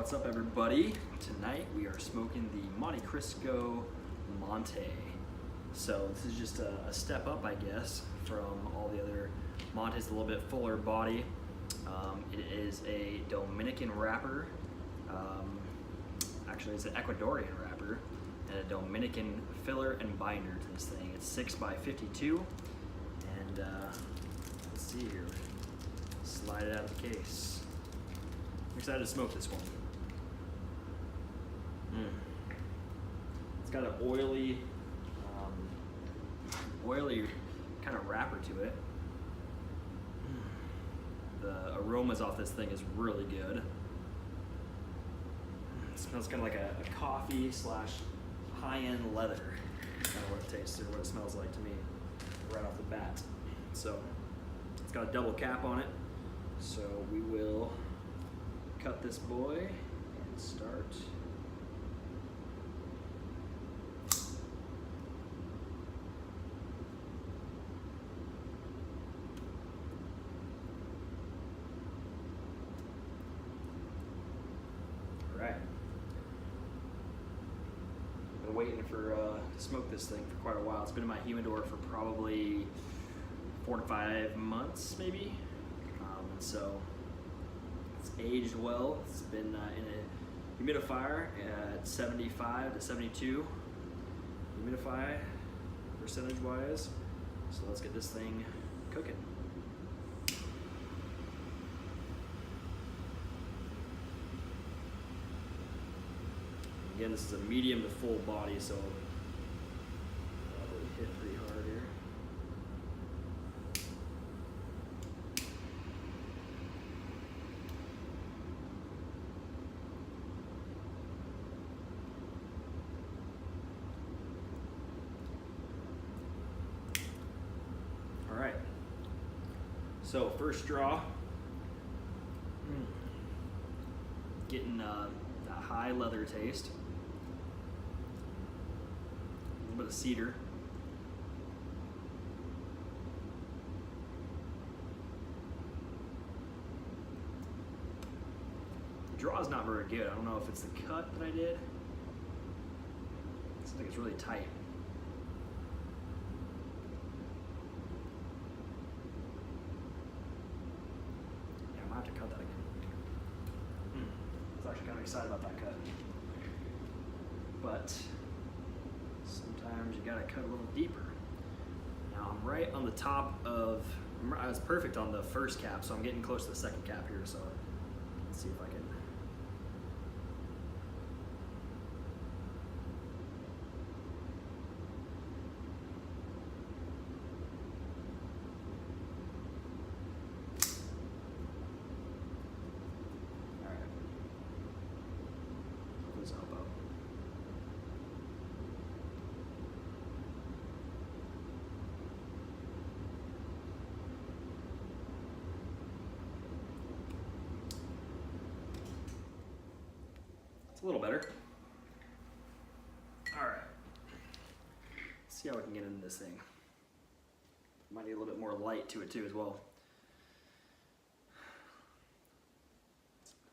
What's up, everybody? Tonight we are smoking the Montecristo Monte. So this is just a step up, I guess, from all the other Montes, a little bit fuller body. It is a Dominican wrapper. Actually, it's an Ecuadorian wrapper and a Dominican filler and binder to this thing. It's 6x52, and let's see here. Slide it out of the case. I'm excited to smoke this one. It's got an oily kind of wrapper to it. The aromas off this thing is really good. It smells kind of like a coffee / high-end leather. That's kind of what it tastes or what it smells like to me right off the bat. So it's got a double cap on it. So we will cut this boy and start. All right. I've been waiting to smoke this thing for quite a while. It's been in my humidor for probably 4 to 5 months, maybe. So it's aged well. It's been in a humidifier at 75 to 72 humidify percentage wise. So let's get this thing cooking. Again, this is a medium to full body, so probably hit pretty hard here. All right, so first draw, getting a high leather taste, a little bit of cedar, the draw is not very good. I don't know if it's the cut that I did. I think it's really tight. To cut that again. I was actually kind of excited about that cut. But sometimes you gotta cut a little deeper. Now I'm right on the top of, I was perfect on the first cap, so I'm getting close to the second cap here, so let's see if I can. Elbow. It's a little better. All right. Let's see how we can get into this thing. Might need a little bit more light to it too as well.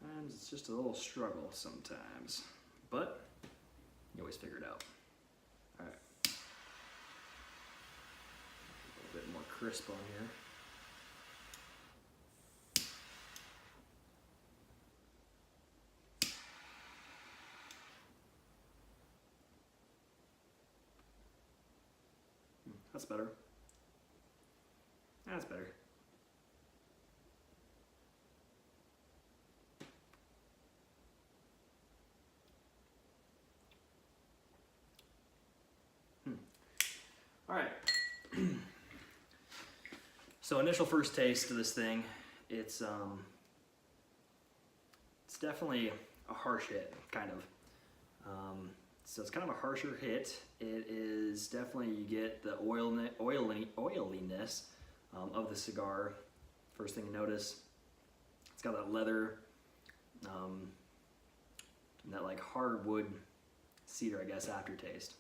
Sometimes it's just a little struggle sometimes. But you always figure it out. All right. A little bit more crisp on here. That's better. That's better. All right, so initial first taste of this thing, it's definitely a harsh hit, kind of. So it's kind of a harsher hit. It is definitely, you get the oiliness of the cigar. First thing you notice, it's got that leather, and that like hardwood cedar, I guess, aftertaste.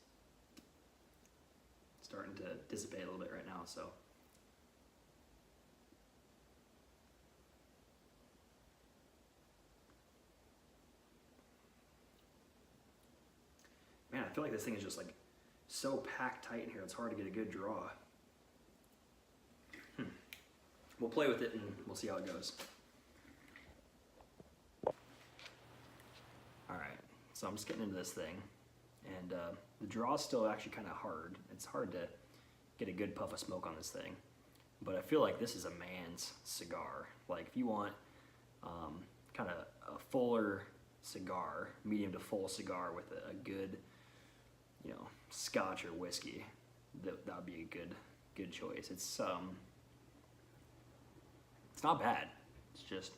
Starting to dissipate a little bit right now, so I feel like this thing is just like so packed tight in here, it's hard to get a good draw. We'll play with it and we'll see how it goes. Alright, so I'm just getting into this thing, and the draw is still actually kind of hard. It's hard to get a good puff of smoke on this thing, but I feel like this is a man's cigar. Like if you want kind of a fuller cigar, medium to full cigar with a good, you know, scotch or whiskey, that would be a good choice. It's not bad. It's just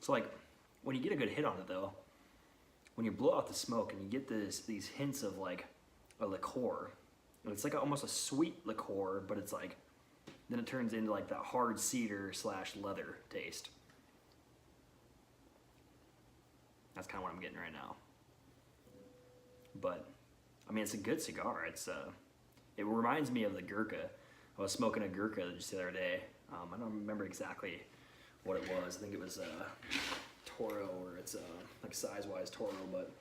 so like when you get a good hit on it though, when you blow out the smoke and you get these hints of like a liqueur, and it's like almost a sweet liqueur, but it's like then it turns into like that hard cedar / leather taste. That's kind of what I'm getting right now. But I mean, it's a good cigar. It reminds me of the Gurkha. I was smoking a Gurkha just the other day. I don't remember exactly what it was. I think it was Toro, or it's like size-wise Toro, but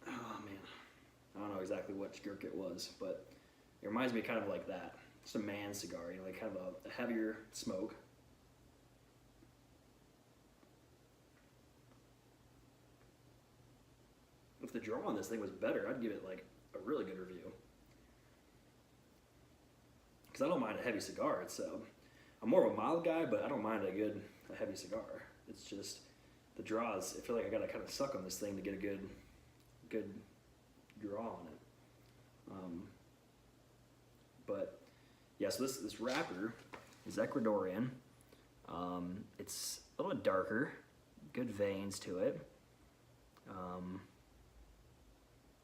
oh man, I don't know exactly which Gurkha it was, but it reminds me kind of like that. Just a man's cigar, you know, like kind of a heavier smoke. If the draw on this thing was better, I'd give it like a really good review. Because I don't mind a heavy cigar. I'm more of a mild guy, but I don't mind a heavy cigar. It's just the draws. I feel like I gotta kind of suck on this thing to get a good draw on it. But yeah, so this wrapper is Ecuadorian. It's a little bit darker, good veins to it.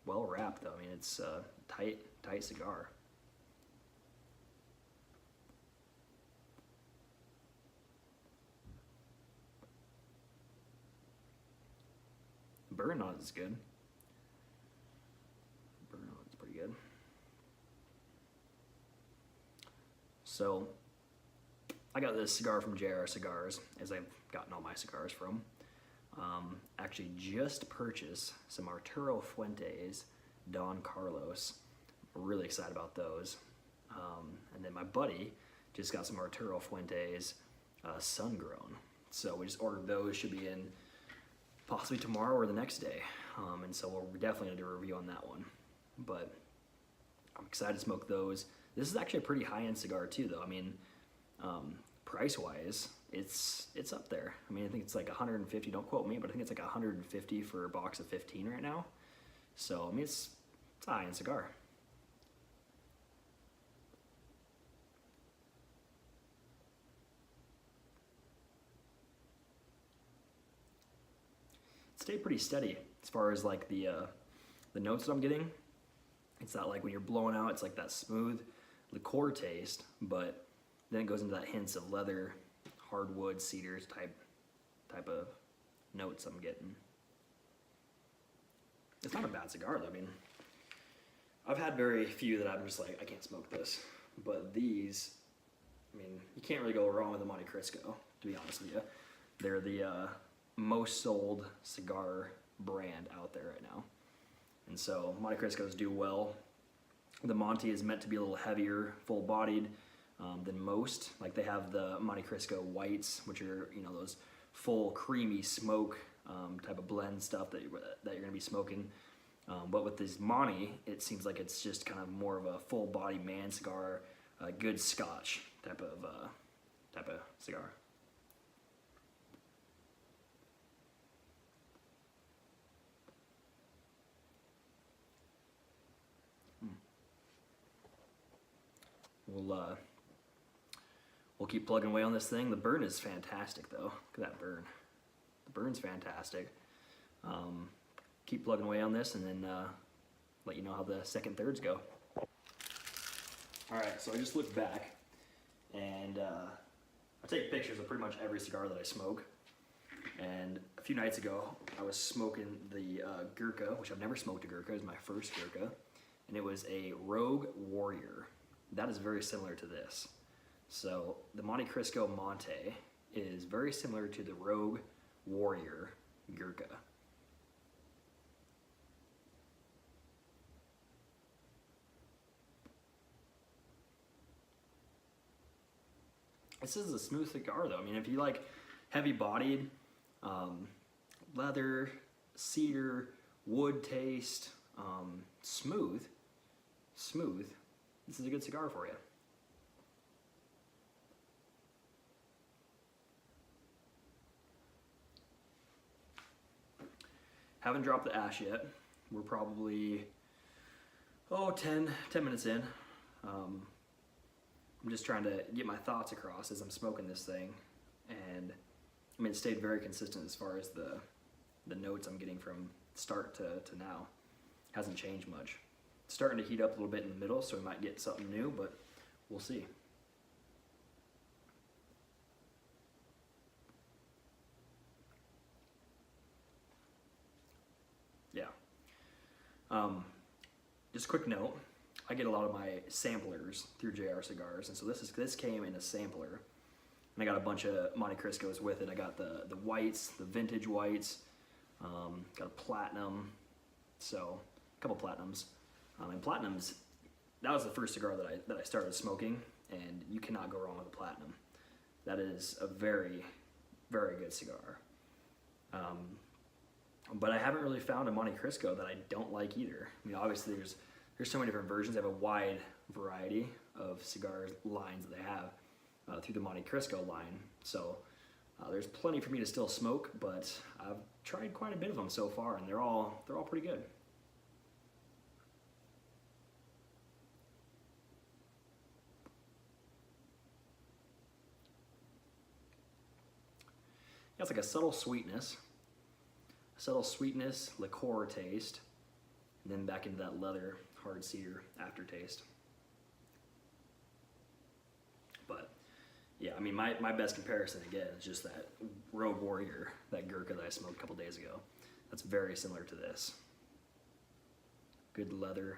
Well wrapped though. I mean, it's a tight cigar. Burn on it is good. Burn on it's pretty good. So I got this cigar from JR Cigars, as I've gotten all my cigars from. Actually just purchased some Arturo Fuentes Don Carlos. I'm really excited about those. And then my buddy just got some Arturo Fuentes Sun Grown. So we just ordered those, should be in possibly tomorrow or the next day. And so we're definitely gonna do a review on that one. But I'm excited to smoke those. This is actually a pretty high-end cigar too though. I mean, price-wise, it's up there. I mean, I think it's like 150, don't quote me, but I think it's like 150 for a box of 15 right now. So, I mean, it's a high-end cigar. It stayed pretty steady as far as like the notes that I'm getting. It's not like when you're blowing out, it's like that smooth liqueur taste, but then it goes into that hints of leather, hardwood, cedars type of notes I'm getting. It's not a bad cigar though. I mean, I've had very few that I'm just like, I can't smoke this. But these, I mean, you can't really go wrong with the Montecristo, to be honest with you. They're the most sold cigar brand out there right now. And so Montecristos do well. The Monte is meant to be a little heavier, full-bodied than most. Like they have the Montecristo whites, which are, you know, those full creamy smoke type of blend stuff that you're gonna be smoking. But with this Monte, it seems like it's just kind of more of a full-body man cigar, good Scotch type of cigar. We'll keep plugging away on this thing. The burn is fantastic though. Look at that burn. The burn's fantastic. Keep plugging away on this and then let you know how the second thirds go. Alright, so I just looked back and I take pictures of pretty much every cigar that I smoke. And a few nights ago, I was smoking the Gurkha, which I've never smoked a Gurkha. It was my first Gurkha. And it was a Rogue Warrior. That is very similar to this. So the Montecristo Monte is very similar to the Rogue Warrior Gurkha. This is a smooth cigar though. I mean, if you like heavy bodied, leather, cedar, wood taste, smooth, this is a good cigar for you. Haven't dropped the ash yet. We're probably, 10 minutes in. I'm just trying to get my thoughts across as I'm smoking this thing. And I mean, it stayed very consistent as far as the notes I'm getting from start to now. Hasn't changed much. It's starting to heat up a little bit in the middle, so we might get something new, but we'll see. Yeah. Just a quick note, I get a lot of my samplers through JR Cigars, and so this came in a sampler, and I got a bunch of Montecristos with it. I got the whites, the vintage whites, got a platinum, so a couple platinums, and platinums. That was the first cigar that I started smoking, and you cannot go wrong with a platinum. That is a very, very good cigar. But I haven't really found a Montecristo that I don't like either. I mean, obviously there's so many different versions. They have a wide variety of cigar lines that they have through the Montecristo line. So there's plenty for me to still smoke, but I've tried quite a bit of them so far, and they're all pretty good. It's like a subtle sweetness, liqueur taste, and then back into that leather, hard cedar aftertaste. But yeah, I mean, my best comparison again is just that Rogue Warrior, that Gurkha that I smoked a couple days ago. That's very similar to this. Good leather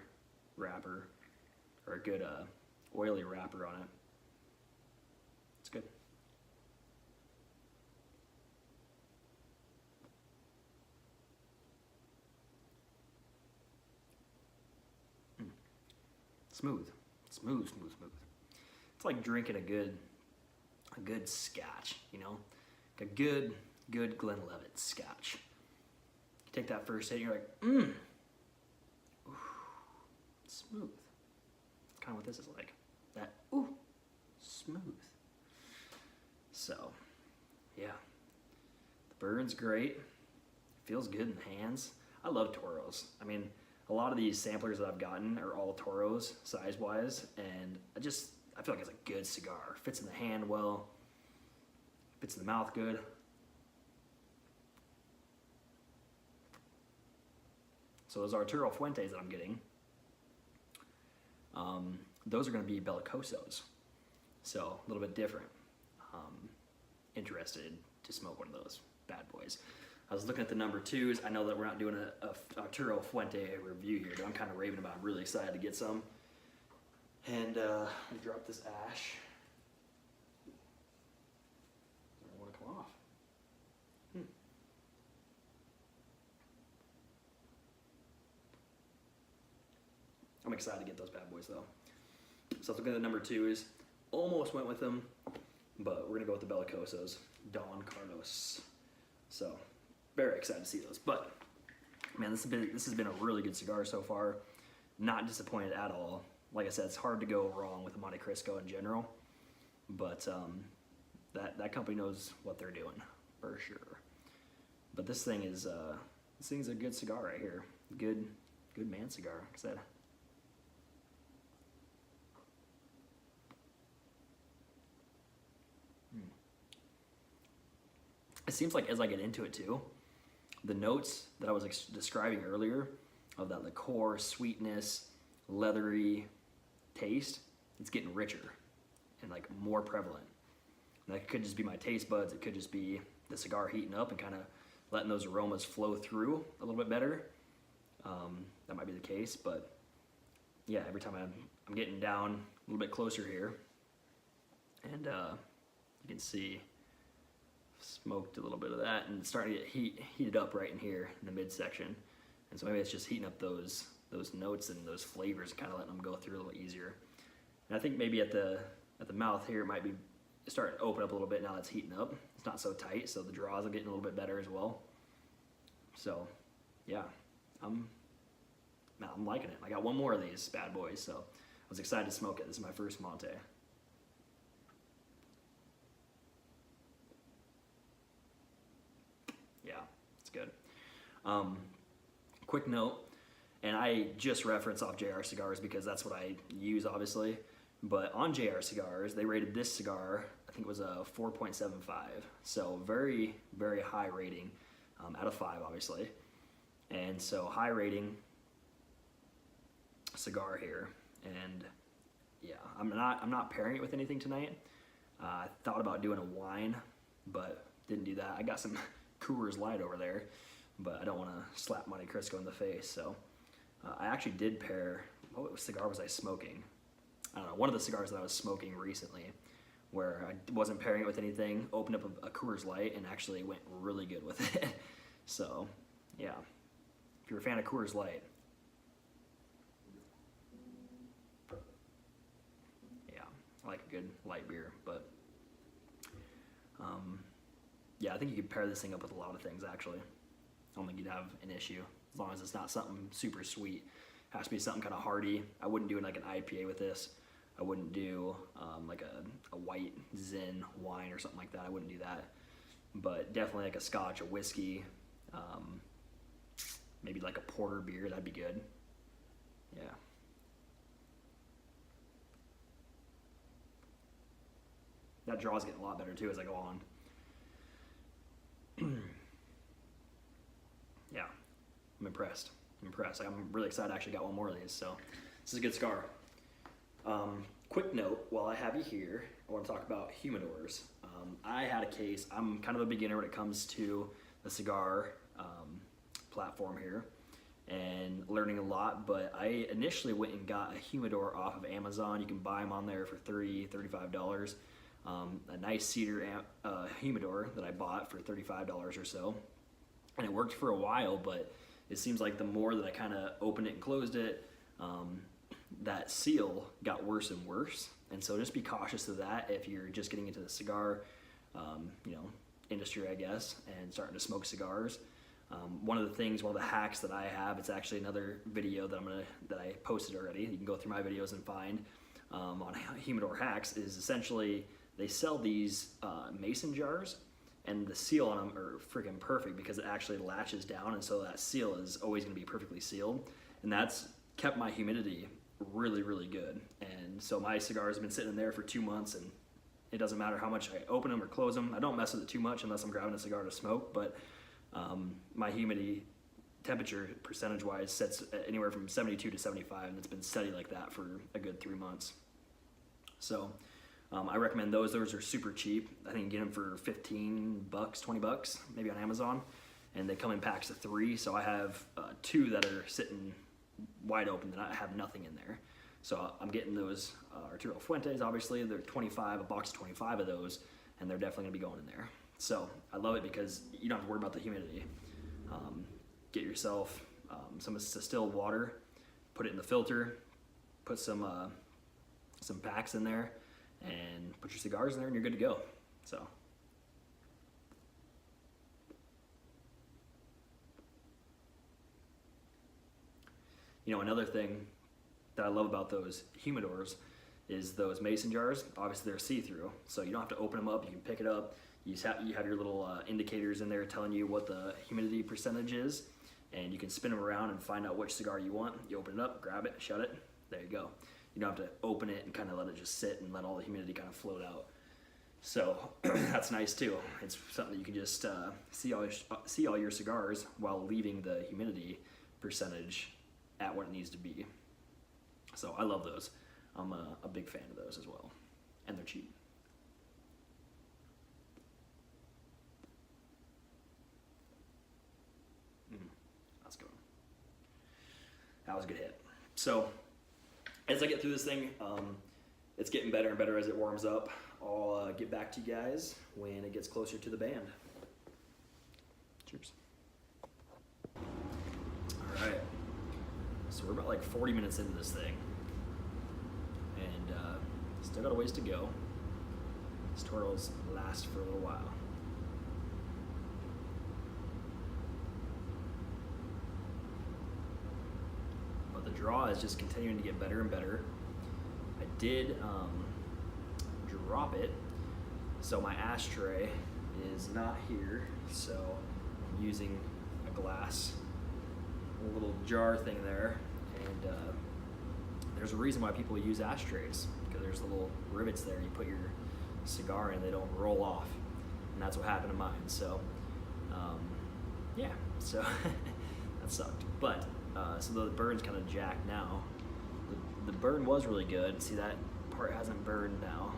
wrapper, or a good oily wrapper on it. It's good. Smooth. It's like drinking a good scotch, you know? Like a good Glenlivet scotch. You take that first hit, you're like, ooh, smooth. That's kind of what this is like. That, ooh, smooth. So, yeah. The burn's great. Feels good in the hands. I love Toros. I mean, a lot of these samplers that I've gotten are all Toros size-wise, and I feel like it's a good cigar. Fits in the hand well, fits in the mouth good. So those Arturo Fuentes that I'm getting, those are going to be Bellicosos, so a little bit different. Interested to smoke one of those bad boys. I was looking at the number 2s. I know that we're not doing a Arturo Fuente review here, but I'm kind of raving about it. I'm really excited to get some. And we dropped this ash. Doesn't want to come off. I'm excited to get those bad boys though. So I was looking at the number 2s. Almost went with them, but we're gonna go with the Bellicosos, Don Carlos. So very excited to see those. But man, this has been a really good cigar so far. Not disappointed at all. Like I said, it's hard to go wrong with a Montecristo in general, but that company knows what they're doing for sure. But this thing's a good cigar right here. Good man cigar, like I said. It seems like as I get into it too, the notes that I was describing earlier of that liqueur, sweetness, leathery taste, it's getting richer and like more prevalent. And that could just be my taste buds. It could just be the cigar heating up and kind of letting those aromas flow through a little bit better. That might be the case, but yeah, every time I'm getting down a little bit closer here, And you can see smoked a little bit of that, and it's starting to get heated up right in here in the midsection. And so maybe it's just heating up those notes and those flavors and kind of letting them go through a little easier. And I think maybe at the mouth here it might be starting to open up a little bit now that it's heating up. It's not so tight, so the draws are getting a little bit better as well. So yeah, I'm liking it. I got one more of these bad boys, so I was excited to smoke it. This is my first Monte. Yeah, it's good. Quick note, and I just reference off JR Cigars because that's what I use, obviously. But on JR Cigars, they rated this cigar, I think it was a 4.75. So very, very high rating, out of 5, obviously. And so high rating cigar here. And yeah, I'm not pairing it with anything tonight. I thought about doing a wine, but didn't do that. I got some Coors Light over there, but I don't want to slap Montecristo in the face. So I actually did pair, what cigar was I smoking? I don't know, one of the cigars that I was smoking recently where I wasn't pairing it with anything, opened up a Coors Light and actually went really good with it. So yeah, if you're a fan of Coors Light, yeah, I like a good light beer. But yeah, I think you could pair this thing up with a lot of things actually. I don't think you'd have an issue as long as it's not something super sweet. It has to be something kind of hearty. I wouldn't do like an IPA with this. I wouldn't do like a white Zin wine or something like that. I wouldn't do that. But definitely like a scotch, a whiskey, maybe like a porter beer, that'd be good. Yeah. That draw's getting a lot better too as I go on. Yeah, I'm impressed. I'm really excited I actually got one more of these, so this is a good cigar. Quick note, while I have you here, I want to talk about humidors. I had a case. I'm kind of a beginner when it comes to the cigar platform here and learning a lot, but I initially went and got a humidor off of Amazon. You can buy them on there for $30, $35. A nice cedar humidor that I bought for $35 or so, and it worked for a while, but it seems like the more that I kind of opened it and closed it, that seal got worse and worse. And so just be cautious of that if you're just getting into the cigar industry, I guess, and starting to smoke cigars. One of the hacks that I have, it's actually another video that I posted already, you can go through my videos and find on humidor hacks, is essentially they sell these mason jars, and the seal on them are freaking perfect because it actually latches down, and so that seal is always going to be perfectly sealed, and that's kept my humidity really, really good. And so my cigars have been sitting in there for 2 months, and it doesn't matter how much I open them or close them. I don't mess with it too much unless I'm grabbing a cigar to smoke, but my humidity temperature percentage wise sets anywhere from 72 to 75, and it's been steady like that for a good 3 months. So I recommend those. Those are super cheap. I think you get them for 15 bucks, 20 bucks, maybe on Amazon, and they come in packs of 3. So I have 2 that are sitting wide open that I have nothing in there. So I'm getting those Arturo Fuentes, obviously. They're 25, a box of 25 of those, and they're definitely gonna be going in there. So I love it because you don't have to worry about the humidity. Get yourself some distilled water, put it in the filter, put some packs in there, and put your cigars in there, and you're good to go. So. Another thing that I love about those humidors is those mason jars. Obviously they're see-through, so you don't have to open them up. You can pick it up. You have your little indicators in there telling you what the humidity percentage is, and you can spin them around and find out which cigar you want. You open it up, grab it, shut it, there you go. You don't have to open it and kind of let it just sit and let all the humidity kind of float out. So that's nice too. It's something you can just see all your cigars while leaving the humidity percentage at what it needs to be. So I love those. I'm a big fan of those as well, and they're cheap. That's good. That was a good hit. So as I get through this thing, it's getting better and better as it warms up. I'll get back to you guys when it gets closer to the band. Cheers. All right, so we're about like 40 minutes into this thing, and still got a ways to go. These turtles last for a little while. But the draw is just continuing to get better and better. I did drop it, so my ashtray is not here, so I'm using a glass, a little jar thing there, and there's a reason why people use ashtrays, because there's little rivets there. You put your cigar in, they don't roll off, and that's what happened to mine. So yeah, so that sucked. But so the burn's kind of jacked now. The burn was really good. See, that part hasn't burned now.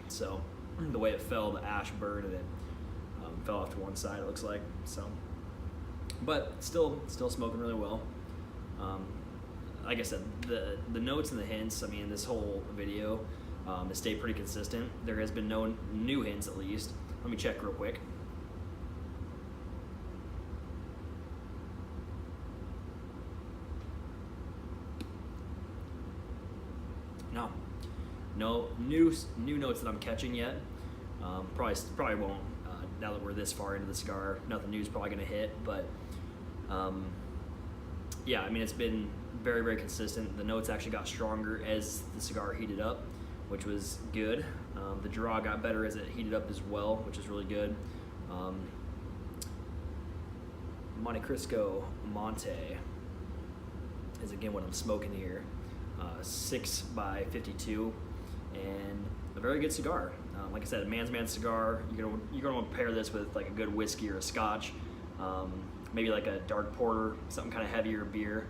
So the way it fell, the ash burned, and it fell off to one side, it looks like. So, but still smoking really well. Like I said, the notes and the hints, I mean, this whole video, has stayed pretty consistent. There has been no new hints, at least. Let me check real quick. No new notes that I'm catching yet. Probably won't. Now that we're this far into the cigar, nothing new is probably gonna hit. But yeah, I mean, it's been very, very consistent. The notes actually got stronger as the cigar heated up, which was good. The draw got better as it heated up as well, which is really good. Montecristo Monte is again what I'm smoking here. 6x52, and a very good cigar. Like I said, a man's man cigar. You're gonna want to pair this with like a good whiskey or a scotch, maybe like a dark porter, something kind of heavier beer.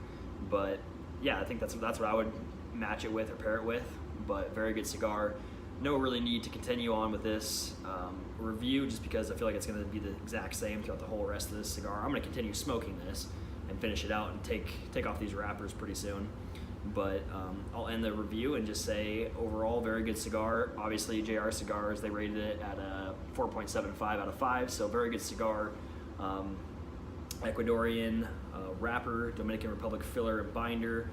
But yeah, I think that's what I would match it with or pair it with. But very good cigar. No really need to continue on with this review, just because I feel like it's going to be the exact same throughout the whole rest of this cigar. I'm going to continue smoking this and finish it out and take off these wrappers pretty soon. But I'll end the review and just say overall very good cigar. Obviously JR Cigars, they rated it at a 4.75 out of 5, so very good cigar. Ecuadorian wrapper, Dominican Republic filler and binder.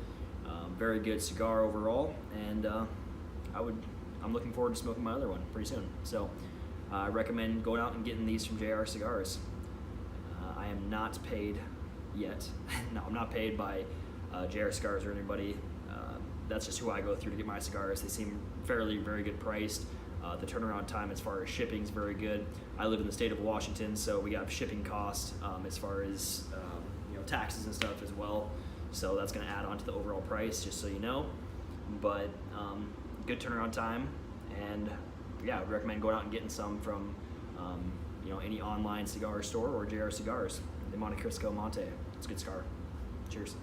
Very good cigar overall, and I'm looking forward to smoking my other one pretty soon. So I recommend going out and getting these from JR Cigars. I am not paid yet. No, I'm not paid by JR Cigars or anybody. That's just who I go through to get my cigars. They seem very good priced. The turnaround time as far as shipping is very good. I live in the state of Washington, so we got shipping costs as far as taxes and stuff as well. So that's going to add on to the overall price, just so you know. But good turnaround time, and yeah, I would recommend going out and getting some from any online cigar store or JR Cigars. The Montecristo Monte. It's a good cigar. Cheers.